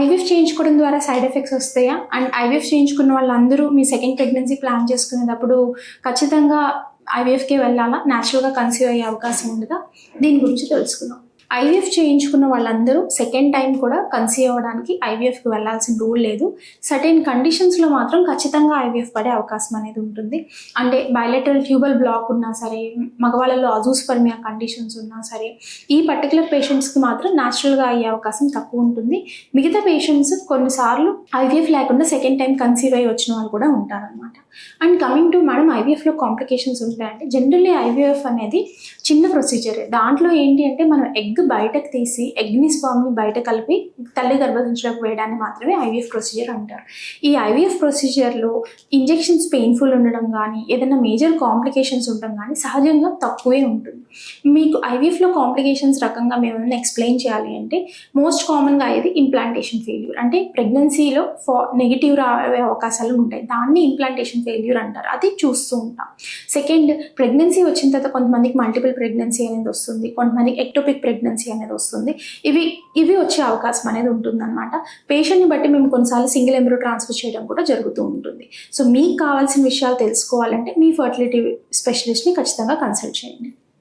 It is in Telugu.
ఐవీఎఫ్ చేయించుకోవడం ద్వారా సైడ్ ఎఫెక్ట్స్ వస్తాయా? అండ్ ఐవీఎఫ్ చేయించుకున్న వాళ్ళందరూ మీ సెకండ్ ప్రెగ్నెన్సీ ప్లాన్ చేసుకునేటప్పుడు ఖచ్చితంగా ఐవీఎఫ్కే వెళ్ళాలా? న్యాచురల్గా కన్సీవ్ అయ్యే అవకాశం ఉంటుందా? దీని గురించి తెలుసుకుందాం. ఐవీఎఫ్ చేయించుకున్న వాళ్ళందరూ సెకండ్ టైం కూడా కన్సీవ్ అవ్వడానికి ఐవీఎఫ్కి వెళ్ళాల్సిన రూల్ లేదు. సర్టెన్ కండిషన్స్లో మాత్రం ఖచ్చితంగా ఐవీఎఫ్ పడే అవకాశం అనేది ఉంటుంది. అంటే బయలెటరల్ ట్యూబల్ బ్లాక్ ఉన్నా సరే, మగవాళ్ళలో అజూస్పర్మియా కండిషన్స్ ఉన్నా సరే, ఈ పర్టికులర్ పేషెంట్స్కి మాత్రం న్యాచురల్గా అయ్యే అవకాశం తక్కువ ఉంటుంది. మిగతా పేషెంట్స్ కొన్నిసార్లు ఐవీఎఫ్ లేకుండా సెకండ్ టైం కన్సీవ్ అయ్యి వచ్చిన వాళ్ళు కూడా ఉంటారనమాట. అండ్ కమింగ్ టు మేడం, ఐవీఎఫ్లో కాంప్లికేషన్స్ ఉంటాయంటే జనరల్లీ ఐవీఎఫ్ అనేది చిన్న ప్రొసీజరే. దాంట్లో ఏంటి అంటే మనం ఎగ్ బయటకు తీసి ఎగ్ని స్పర్మ్ని బయట కలిపి తల్లి గర్భసంచిలోకి వేయడాన్ని మాత్రమే ఐవీఎఫ్ ప్రొసీజర్ అంటారు. ఈ ఐవీఎఫ్ ప్రొసీజర్లో ఇంజెక్షన్స్ పెయిన్ఫుల్ ఉండడం కానీ, ఏదైనా మేజర్ కాంప్లికేషన్స్ ఉండడం కానీ సహజంగా తక్కువే ఉంటుంది. మీకు ఐవీఎఫ్లో కాంప్లికేషన్స్ రకంగా మేము ఏమైనా ఎక్స్ప్లెయిన్ చేయాలి అంటే మోస్ట్ కామన్గా అయ్యేది ఇంప్లాంటేషన్ ఫెయిల్యూర్. అంటే ప్రెగ్నెన్సీలో నెగిటివ్ రావే అవకాశాలు ఉంటాయి. దాన్ని ఇంప్లాంటేషన్ ఫెయిల్యూర్ అంటారు. అది చూస్తూ ఉంటాం. సెకండ్, ప్రెగ్నెన్సీ వచ్చిన తర్వాత కొంతమందికి మల్టిపుల్ ప్రెగ్నెన్సీ అనేది వస్తుంది, కొంతమందికి ఎక్టోపిక్ ప్రెగ్నెన్సీ అనేది వస్తుంది. ఇవి వచ్చే అవకాశం అనేది ఉంటుందన్నమాట. పేషెంట్ని బట్టి మేము కొన్నిసార్లు సింగిల్ ఎంబ్రో ట్రాన్స్ఫర్ చేయడం కూడా జరుగుతూ ఉంటుంది. సో మీకు కావాల్సిన విషయాలు తెలుసుకోవాలంటే మీ ఫర్టిలిటీ స్పెషలిస్ట్ని ఖచ్చితంగా కన్సల్ట్ చేయండి.